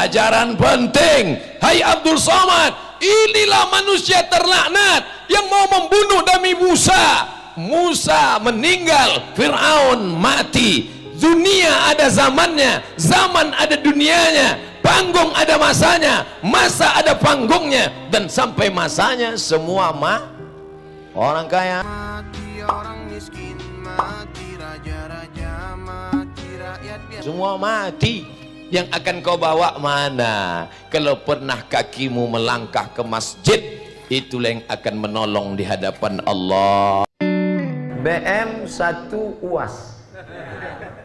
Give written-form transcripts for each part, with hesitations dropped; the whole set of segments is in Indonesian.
pelajaran penting. Hai Abdul Somad, inilah manusia terlaknat yang mau membunuh Nabi Musa. Musa meninggal, Fir'aun mati. Dunia ada zamannya, zaman ada dunianya, panggung ada masanya, masa ada panggungnya, dan sampai masanya semua orang kaya mati, orang miskin mati, raja-raja mati, rakyat biasa semua mati. Yang akan kau bawa mana? Kalau pernah kakimu melangkah ke masjid, itulah yang akan menolong di hadapan Allah. BM 1 UAS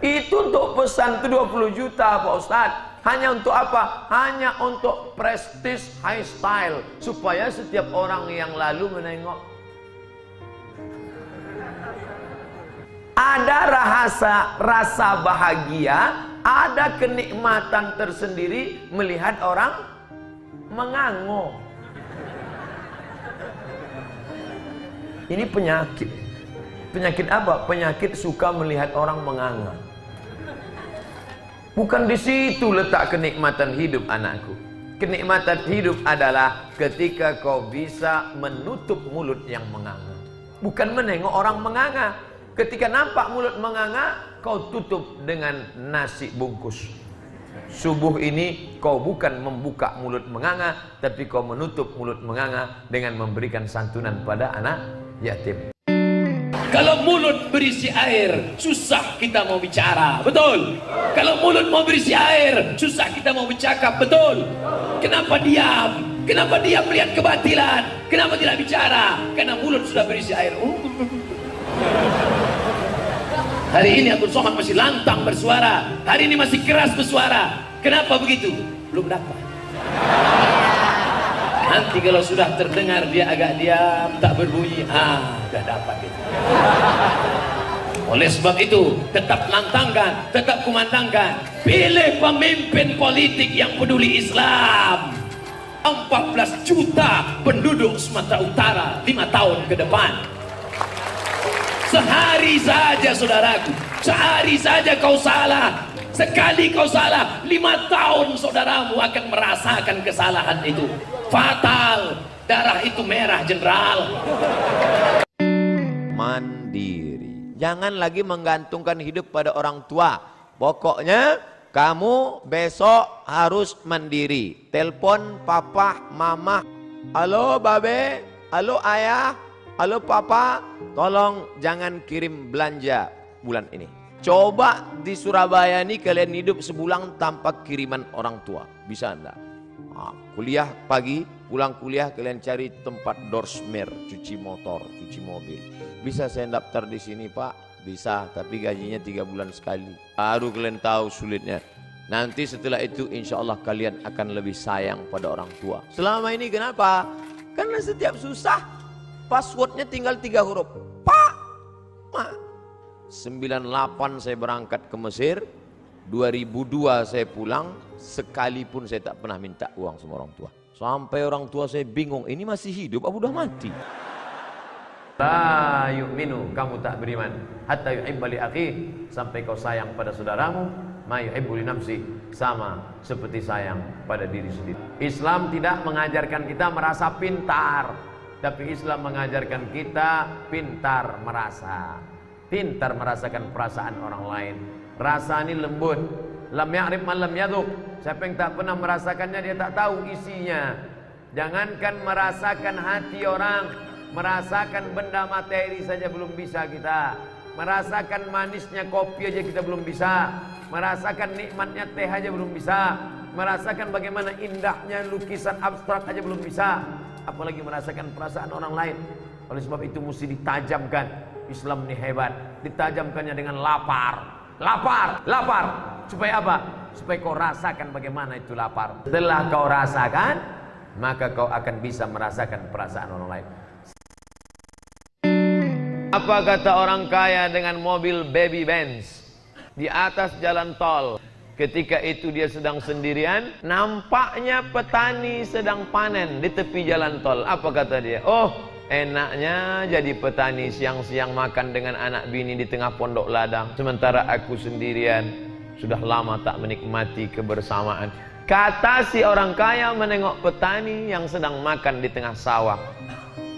itu untuk pesan itu 20 juta Pak Ustadz. Hanya untuk apa? Hanya untuk prestis high style, supaya setiap orang yang lalu menengok. Ada rasa bahagia, ada kenikmatan tersendiri melihat orang mengangok. Ini penyakit. Penyakit apa? Penyakit suka melihat orang menganga. Bukan di situ letak kenikmatan hidup, anakku. Kenikmatan hidup adalah ketika kau bisa menutup mulut yang menganga. Bukan menengok orang menganga. Ketika nampak mulut menganga, kau tutup dengan nasi bungkus. Subuh ini kau bukan membuka mulut menganga, tapi kau menutup mulut menganga dengan memberikan santunan pada anak yatim. Kalau mulut berisi air, susah kita mau bicara, betul? Kalau mulut mau berisi air, susah kita mau bercakap, betul? Kenapa diam? Kenapa diam melihat kebatilan? Kenapa tidak bicara? Karena mulut sudah berisi air. Hari ini Abdul Somad masih lantang bersuara, hari ini masih keras bersuara. Kenapa begitu? Belum dapat. Nanti kalau sudah terdengar dia agak diam, tak berbunyi, sudah dapat itu. Oleh sebab itu, tetap lantangkan, tetap kumandangkan, pilih pemimpin politik yang peduli Islam. 14 juta penduduk Sumatera Utara 5 tahun ke depan. Sehari saja saudaraku, sehari saja kau salah, sekali kau salah, 5 tahun saudaramu akan merasakan kesalahan itu. Fatal, darah itu merah, jenderal. Mandiri, jangan lagi menggantungkan hidup pada orang tua. Pokoknya kamu besok harus mandiri. Telepon papa, mama, halo babe, halo ayah, halo papa, tolong jangan kirim belanja bulan ini. Coba di Surabaya ini kalian hidup sebulan tanpa kiriman orang tua, bisa enggak? Kuliah pagi, pulang kuliah kalian cari tempat dorsmer, cuci motor, cuci mobil. Bisa saya daftar di sini Pak? Bisa, tapi gajinya 3 bulan sekali. Baru kalian tahu sulitnya. Nanti setelah itu insya Allah kalian akan lebih sayang pada orang tua. Selama ini kenapa? Karena setiap susah passwordnya tinggal 3 huruf. Pak, Ma. 98 saya berangkat ke Mesir, 2002 saya pulang, sekalipun saya tak pernah minta uang sama orang tua. Sampai orang tua saya bingung, ini masih hidup apa udah mati? La yu'minu, kamu tak beriman, hatta yuhibba li akhi, sampai kau sayang pada saudaramu, ma yuhibbu li nafsi, sama seperti sayang pada diri sendiri. Islam tidak mengajarkan kita merasa pintar, tapi Islam mengajarkan kita pintar merasa. Pintar merasakan perasaan orang lain. Rasa ini lembut. Lam ya'rif man lam yadhuq. Siapa yang tak pernah merasakannya, dia tak tahu isinya. Jangankan merasakan hati orang, merasakan benda materi saja belum bisa kita. Merasakan manisnya kopi aja kita belum bisa. Merasakan nikmatnya teh aja belum bisa. Merasakan bagaimana indahnya lukisan abstrak aja belum bisa. Apalagi merasakan perasaan orang lain. Oleh sebab itu mesti ditajamkan. Islam ini hebat, ditajamkannya dengan lapar. Lapar. Supaya apa? Supaya kau rasakan bagaimana itu lapar. Setelah kau rasakan, maka kau akan bisa merasakan perasaan orang lain. Apa kata orang kaya dengan mobil baby Benz di atas jalan tol? Ketika itu dia sedang sendirian, nampaknya petani sedang panen di tepi jalan tol. Apa kata dia? Oh, enaknya jadi petani, siang-siang makan dengan anak bini di tengah pondok ladang. Sementara aku sendirian, sudah lama tak menikmati kebersamaan. Kata si orang kaya menengok petani yang sedang makan di tengah sawah.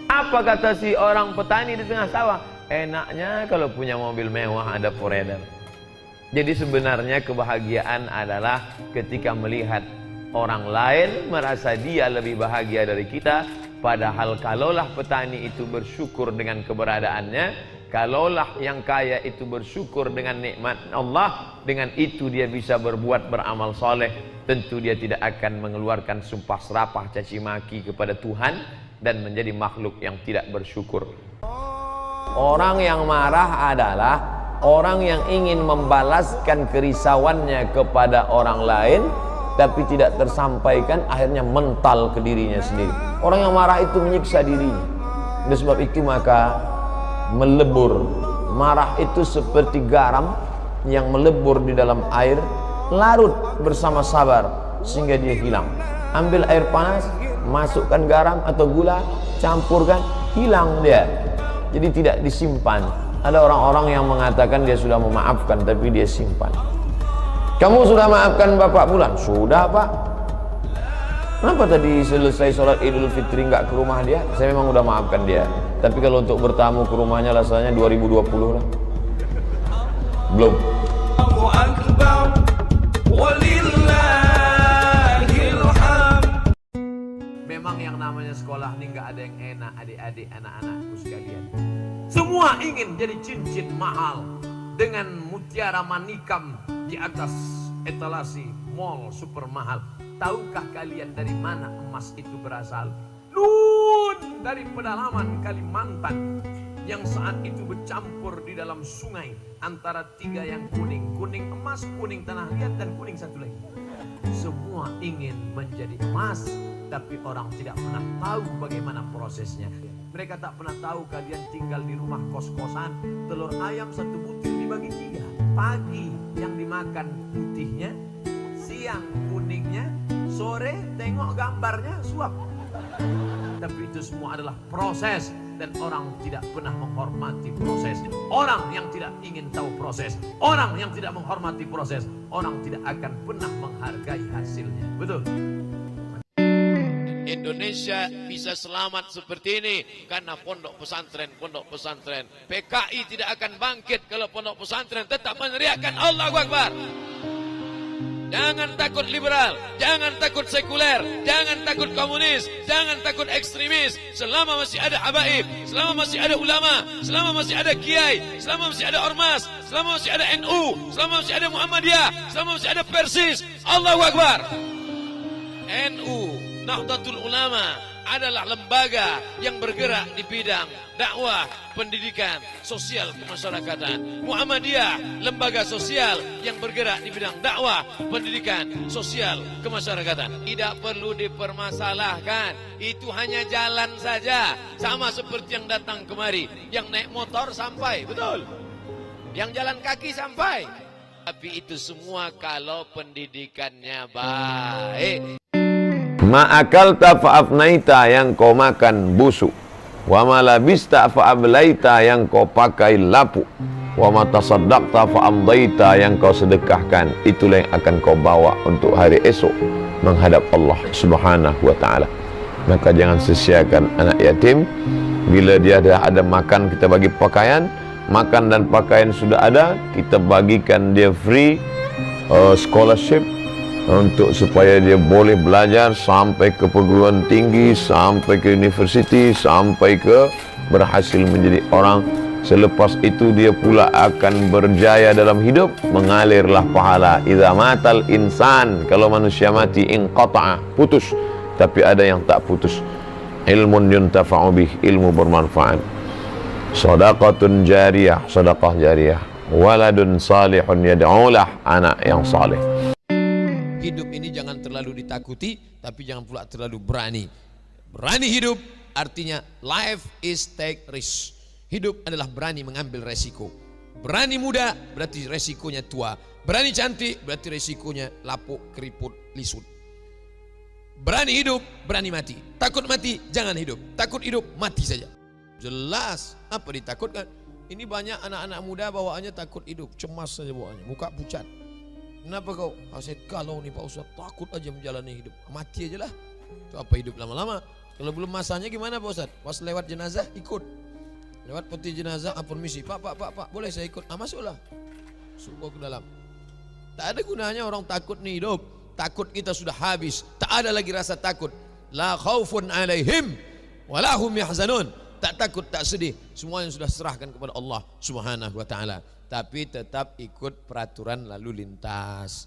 Apa kata si orang petani di tengah sawah? Enaknya kalau punya mobil mewah ada forever. Jadi sebenarnya kebahagiaan adalah ketika melihat orang lain merasa dia lebih bahagia dari kita. Padahal kalaulah petani itu bersyukur dengan keberadaannya, kalaulah yang kaya itu bersyukur dengan nikmat Allah, dengan itu dia bisa berbuat beramal soleh, tentu dia tidak akan mengeluarkan sumpah serapah caci maki kepada Tuhan dan menjadi makhluk yang tidak bersyukur. Orang yang marah adalah orang yang ingin membalaskan kerisauannya kepada orang lain tapi tidak tersampaikan, akhirnya mental ke dirinya sendiri. Orang yang marah itu menyiksa dirinya. Oleh sebab itu maka melebur. Marah itu seperti garam yang melebur di dalam air, larut bersama sabar sehingga dia hilang. Ambil air panas, masukkan garam atau gula, campurkan, hilang dia. Jadi tidak disimpan. Ada orang-orang yang mengatakan dia sudah memaafkan tapi dia simpan. Kamu sudah maafkan Bapak Bulan? Sudah Pak. Kenapa tadi selesai sholat Idul Fitri nggak ke rumah dia? Saya memang udah maafkan dia. Tapi kalau untuk bertamu ke rumahnya rasanya 2020 lah. Belum. Memang yang namanya sekolah ini nggak ada yang enak, adik-adik, anak-anakku sekalian. Semua ingin jadi cincin mahal dengan mutiara manikam di atas etalasi mall super mahal. Tahukah kalian dari mana emas itu berasal? Nun, dari pedalaman Kalimantan yang saat itu bercampur di dalam sungai antara tiga yang kuning, kuning emas, kuning tanah liat, dan kuning satu lagi. Semua ingin menjadi emas, tapi orang tidak pernah tahu bagaimana prosesnya. Mereka tak pernah tahu kalian tinggal di rumah kos-kosan, telur ayam satu butir dibagi 3. Pagi yang dimakan putihnya, siang kuningnya, sore tengok gambarnya suap. Tapi itu semua adalah proses, dan orang tidak pernah menghormati proses. Orang yang tidak ingin tahu proses, orang yang tidak menghormati proses, orang tidak akan pernah menghargai hasilnya. Betul? Indonesia bisa selamat seperti ini karena pondok pesantren. PKI tidak akan bangkit kalau pondok pesantren tetap meneriakkan Allahu Akbar. Jangan takut liberal, jangan takut sekuler, jangan takut komunis, jangan takut ekstremis. Selama masih ada habaib, selama masih ada ulama, selama masih ada kiai, selama masih ada ormas, selama masih ada NU, selama masih ada Muhammadiyah, selama masih ada Persis, Allahu Akbar. NU, Nahdlatul Ulama adalah lembaga yang bergerak di bidang dakwah, pendidikan, sosial kemasyarakatan. Muhammadiyah, lembaga sosial yang bergerak di bidang dakwah, pendidikan, sosial kemasyarakatan. Tidak perlu dipermasalahkan, itu hanya jalan saja. Sama seperti yang datang kemari, yang naik motor sampai, betul. Yang jalan kaki sampai. Tapi itu semua kalau pendidikannya baik. Ma'akalta fa'afnaita, yang kau makan busuk. Wa ma labista fa'ablaita, yang kau pakai lapuk. Wa ma tasaddaqta fa'amdaita, yang kau sedekahkan. Itulah yang akan kau bawa untuk hari esok menghadap Allah Subhanahu wa ta'ala. Maka jangan sia-siakan anak yatim. Bila dia dah ada makan, kita bagi pakaian. Makan dan pakaian sudah ada, kita bagikan dia free scholarship untuk supaya dia boleh belajar sampai ke perguruan tinggi, sampai ke universiti, sampai ke berhasil menjadi orang. Selepas itu dia pula akan berjaya dalam hidup, mengalirlah pahala. Idza matal insan, kalau manusia mati, inqata'a, putus. Tapi ada yang tak putus. Ilmun yuntafa'u bih, ilmu bermanfaat. Shadaqatun jariyah, sedekah jariyah. Waladun salihun yad'ulah, anak yang saleh. Hidup ini jangan terlalu ditakuti, tapi jangan pula terlalu berani. Berani hidup artinya life is take risk. Hidup adalah berani mengambil resiko. Berani muda berarti resikonya tua. Berani cantik berarti resikonya lapuk, keriput, lisut. Berani hidup, berani mati. Takut mati, jangan hidup. Takut hidup, mati saja. Jelas apa ditakutkan. Ini banyak anak-anak muda bawaannya takut hidup, cemas saja bawaannya, muka pucat. Kenapa kau? Saya kalau nih Pak Ustadz, takut aja menjalani hidup. Mati aja lah. Itu apa hidup lama-lama? Kalau belum masanya gimana Pak Ustadz? Pas lewat jenazah ikut. Lewat peti jenazah, permisi, Pak, boleh saya ikut? Masuklah. Subuh ke dalam. Tak ada gunanya orang takut nih hidup. Takut kita sudah habis. Tak ada lagi rasa takut. La khaufun alaihim walahum yahzanun. Tak takut, tak sedih. Semua yang sudah serahkan kepada Allah Subhanahu wa taala. Tapi tetap ikut peraturan lalu lintas.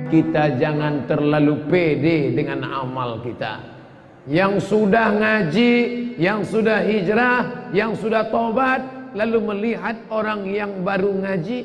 Kita jangan terlalu pede dengan amal kita. Yang sudah ngaji, yang sudah hijrah, yang sudah tobat, lalu melihat orang yang baru ngaji,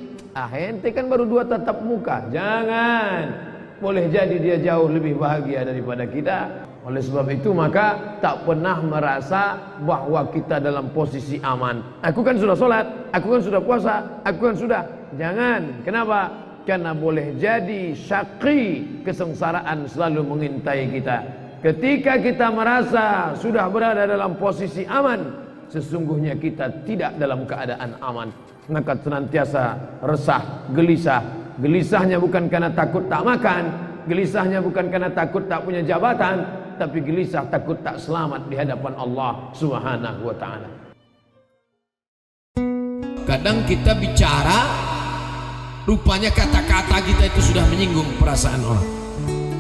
ente kan baru 2 tatap muka. Jangan. Boleh jadi dia jauh lebih bahagia daripada kita. Oleh sebab itu maka tak pernah merasa bahwa kita dalam posisi aman. Aku kan sudah sholat, aku kan sudah puasa, aku kan sudah. Jangan. Kenapa? Karena boleh jadi syaqi, kesengsaraan selalu mengintai kita. Ketika kita merasa sudah berada dalam posisi aman, sesungguhnya kita tidak dalam keadaan aman. Maka senantiasa resah, gelisah. Gelisahnya bukan karena takut tak makan, gelisahnya bukan karena takut tak punya jabatan, tapi gelisah takut tak selamat di hadapan Allah Subhanahu wa taala. Kadang kita bicara, rupanya kata-kata kita itu sudah menyinggung perasaan orang.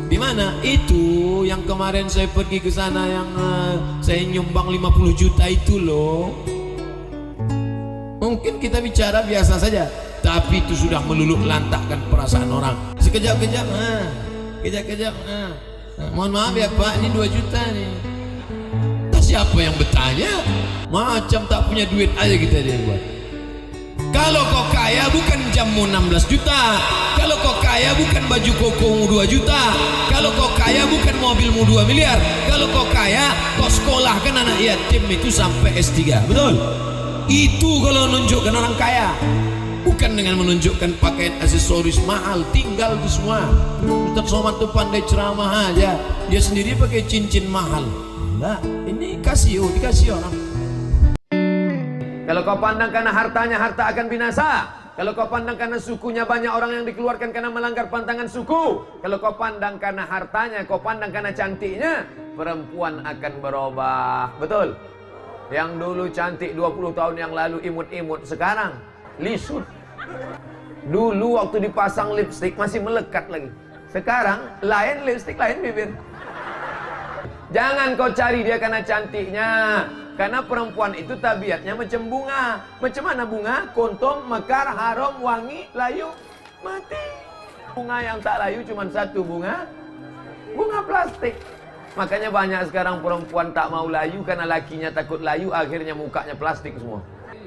Di mana? Itu yang kemarin saya pergi ke sana yang saya nyumbang 50 juta itu loh. Mungkin kita bicara biasa saja, tapi itu sudah meluluh lantahkan perasaan orang. Sekejap-kejap, kejap-kejap, mohon maaf ya Pak, ini 2 juta nih. Tak siapa yang bertanya? Macam tak punya duit aja kita dia buat. Kalau kau kaya bukan jamu 16 juta. Kalau kau kaya bukan baju kokomu 2 juta. Kalau kau kaya bukan mobilmu 2 miliar. Kalau kau kaya, kau sekolahkan anak yatim itu sampai S3. Betul? Itu kalau menunjukkan orang kaya. Bukan dengan menunjukkan pakaian aksesoris mahal, tinggal itu semua. Ustaz Somad tuh pandai ceramah aja, dia sendiri pakai cincin mahal. Nah, ini dikasih orang. Kalau kau pandang karena hartanya, harta akan binasa. Kalau kau pandang karena sukunya, banyak orang yang dikeluarkan karena melanggar pantangan suku. Kalau kau pandang karena hartanya, kau pandang karena cantiknya, perempuan akan berubah. Betul? Yang dulu cantik 20 tahun yang lalu imut-imut, sekarang lisut. Dulu waktu dipasang lipstik masih melekat lagi. Sekarang lain lipstik, lain bibir. Jangan kau cari dia karena cantiknya. Karena perempuan itu tabiatnya macam bunga. Macam mana bunga? Kuntum, mekar, harum, wangi, layu, mati. Bunga yang tak layu cuma satu bunga. Bunga plastik. Makanya banyak sekarang perempuan tak mau layu karena lakinya takut layu, akhirnya mukanya plastik semua.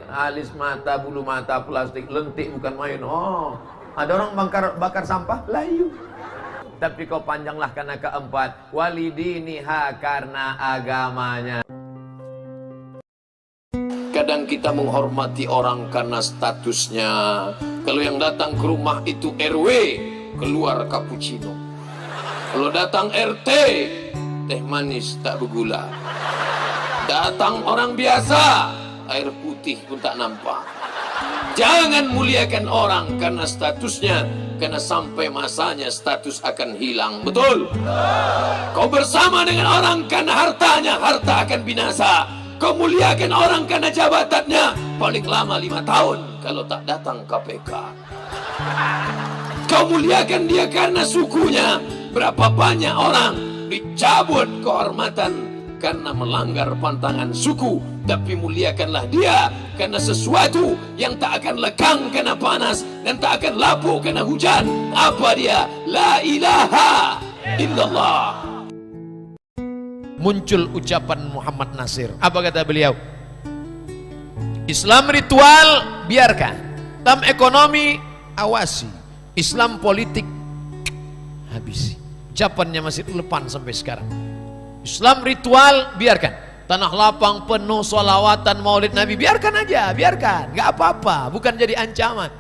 Alis mata, bulu mata plastik, lentik bukan main. Oh, ada orang bakar sampah layu. Tapi kau panjanglah karena keempat, walidiniha, karena agamanya. Kadang kita menghormati orang karena statusnya. Kalau yang datang ke rumah itu RW, keluar cappuccino. Kalau datang RT, teh manis tak bergula. Datang orang biasa, air putih pun tak nampak. Jangan muliakan orang karena statusnya, karena sampai masanya status akan hilang. Betul? Kau bersama dengan orang karena hartanya, harta akan binasa. Kau muliakan orang karena jabatannya, paling lama 5 tahun kalau tak datang KPK. Kau muliakan dia karena sukunya, berapa banyak orang dicabut kehormatan karena melanggar pantangan suku. Tapi muliakanlah dia karena sesuatu yang tak akan lekang karena panas dan tak akan lapuk karena hujan. Apa dia? La ilaha illallah. Muncul ucapan Muhammad Nasir. Apa kata beliau? Islam ritual biarkan, Islam ekonomi awasi, Islam politik habisi. Ucapannya masih relevan sampai sekarang. Islam ritual biarkan, tanah lapang penuh sholawatan maulid Nabi, biarkan aja, biarkan, gak apa-apa, bukan jadi ancaman.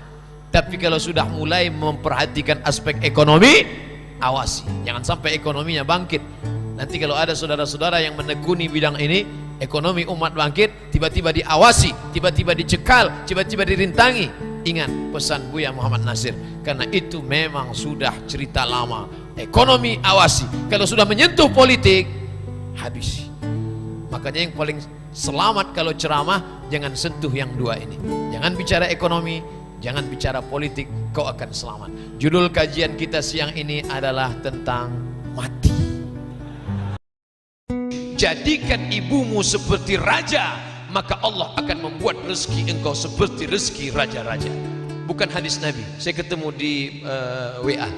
Tapi kalau sudah mulai memperhatikan aspek ekonomi, awasi, jangan sampai ekonominya bangkit. Nanti kalau ada saudara-saudara yang menekuni bidang ini, ekonomi umat bangkit, tiba-tiba diawasi, tiba-tiba dicekal, tiba-tiba dirintangi. ingat pesan Buya Muhammad Nasir, karena itu memang sudah cerita lama. Ekonomi awasi, kalau sudah menyentuh politik habisi. Makanya yang paling selamat kalau ceramah, jangan sentuh yang dua ini. Jangan bicara ekonomi, jangan bicara politik, kau akan selamat. Judul kajian kita siang ini adalah tentang mati. Jadikan ibumu seperti raja, maka Allah akan membuat rezeki engkau seperti rezeki raja-raja. Bukan hadis Nabi, saya ketemu di WA.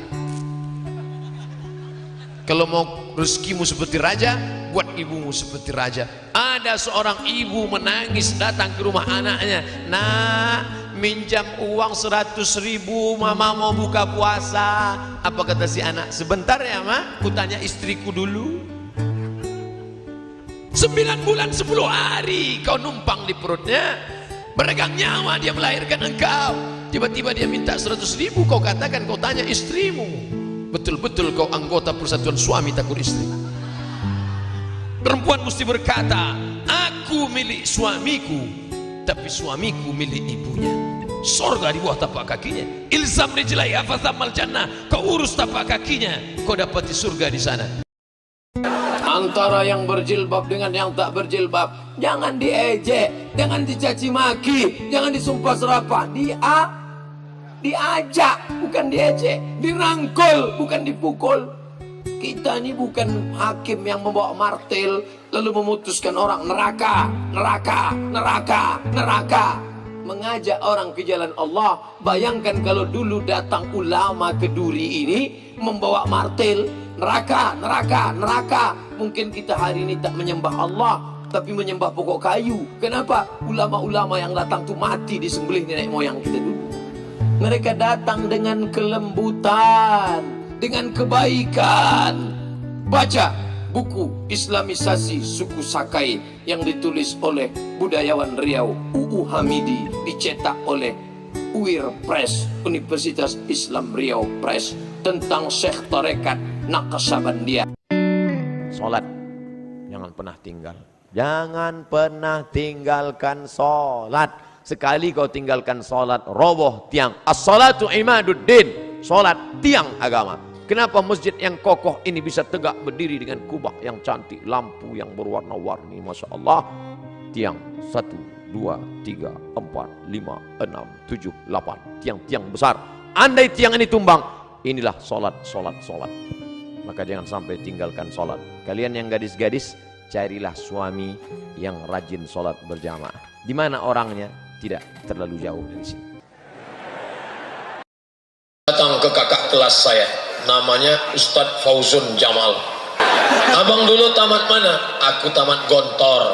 Kalau mau rezekimu seperti raja, buat ibumu seperti raja. Ada seorang ibu menangis datang ke rumah anaknya, "Nak, minjam uang 100.000, mama mau buka puasa." Apa kata si anak? "Sebentar ya mak, ku tanya istriku dulu." 9 bulan 10 hari kau numpang di perutnya, meregang nyawa dia melahirkan engkau. Tiba-tiba dia minta 100.000, kau katakan kau tanya istrimu. Betul-betul kau anggota persatuan suami takut istri. Perempuan mesti berkata, aku milik suamiku, tapi suamiku milik ibunya. Sorga di bawah tapak kakinya. Ilzam rijlaiha fathammal jannah. Kau urus tapak kakinya, kau dapati surga di sana. Antara yang berjilbab dengan yang tak berjilbab, jangan diejek, jangan dicaci maki, jangan disumpah serapah. Diajak, bukan diejek, dirangkul, bukan dipukul. Kita ini bukan hakim yang membawa martil lalu memutuskan orang neraka, neraka, neraka, neraka. Mengajak orang ke jalan Allah. Bayangkan kalau dulu datang ulama ke Duri ini membawa martil, neraka, neraka, neraka. Mungkin kita hari ini tak menyembah Allah, tapi menyembah pokok kayu. Kenapa? Ulama-ulama yang datang tuh mati disembelih nenek moyang kita dulu. Mereka datang dengan kelembutan, dengan kebaikan. Baca buku Islamisasi Suku Sakai yang ditulis oleh budayawan Riau UU Hamidi, dicetak oleh UIR Press, Universitas Islam Riau Press, tentang Syekh Tarekat Naqsabandia. Salat jangan pernah tinggal. Jangan pernah tinggalkan salat. Sekali kau tinggalkan salat, roboh tiang. As-salatu imaduddin. Salat tiang agama. Kenapa masjid yang kokoh ini bisa tegak berdiri dengan kubah yang cantik, lampu yang berwarna-warni, Masya Allah. Tiang 1, 2, 3, 4, 5, 6, 7, 8. Tiang-tiang besar. Andai tiang ini tumbang, inilah salat. Maka jangan sampai tinggalkan salat. Kalian yang gadis-gadis, carilah suami yang rajin salat berjamaah. Di mana orangnya? Tidak terlalu jauh dari sini. Datang ke kakak kelas saya, namanya Ustadz Fauzun Jamal. Abang dulu tamat mana? Aku tamat Gontor.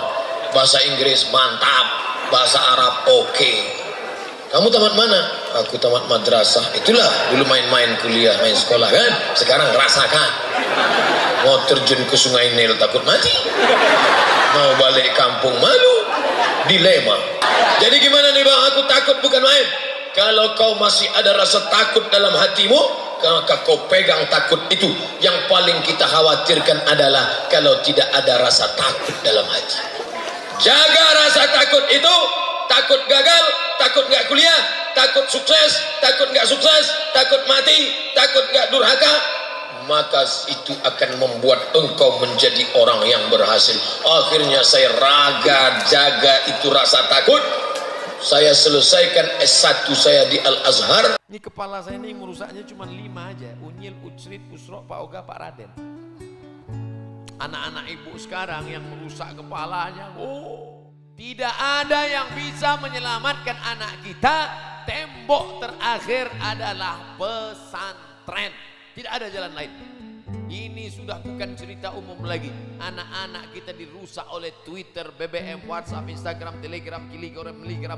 Bahasa Inggris mantap, bahasa Arab oke. Kamu tamat mana? Aku tamat madrasah. Itulah dulu main-main kuliah, main sekolah kan. Sekarang rasakan. Mau terjun ke Sungai Nil takut mati. Mau balik kampung malu. Dilema. Jadi gimana nih bang? Aku takut bukan main. Kalau kau masih ada rasa takut dalam hatimu, maka kau pegang takut itu. Yang paling kita khawatirkan adalah kalau tidak ada rasa takut dalam hati. Jaga rasa takut itu. Takut gagal, takut nggak kuliah, takut sukses, takut nggak sukses, takut mati, takut nggak durhaka. Maka itu akan membuat engkau menjadi orang yang berhasil. Akhirnya saya jaga itu rasa takut. Saya selesaikan S1 saya di Al-Azhar. Ini kepala saya ini merusaknya cuma 5 aja. Unyil, Utsrit, Usro, Pak Oga, Pak Raden. Anak-anak ibu sekarang yang merusak kepalanya, tidak ada yang bisa menyelamatkan anak kita. Tembok terakhir adalah pesantren. Tidak ada jalan lain. Ini sudah bukan cerita umum lagi. Anak-anak kita dirusak oleh Twitter, BBM, WhatsApp, Instagram, Telegram, Telegram, Telegram.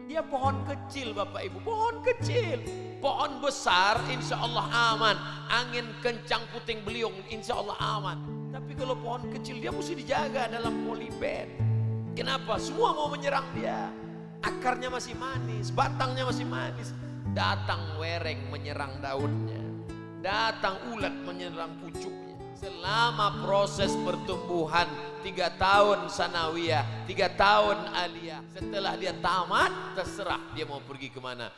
Dia pohon kecil Bapak Ibu, pohon kecil. Pohon besar insya Allah aman. Angin kencang puting beliung insya Allah aman. Tapi kalau pohon kecil dia mesti dijaga dalam polybag. Kenapa? Semua mau menyerang dia. Akarnya masih manis, batangnya masih manis. Datang wereng menyerang daunnya. Datang ulat menyerang pucuknya. Selama proses pertumbuhan 3 tahun sanawiyah, 3 tahun aliyah, setelah dia tamat terserah dia mau pergi kemana.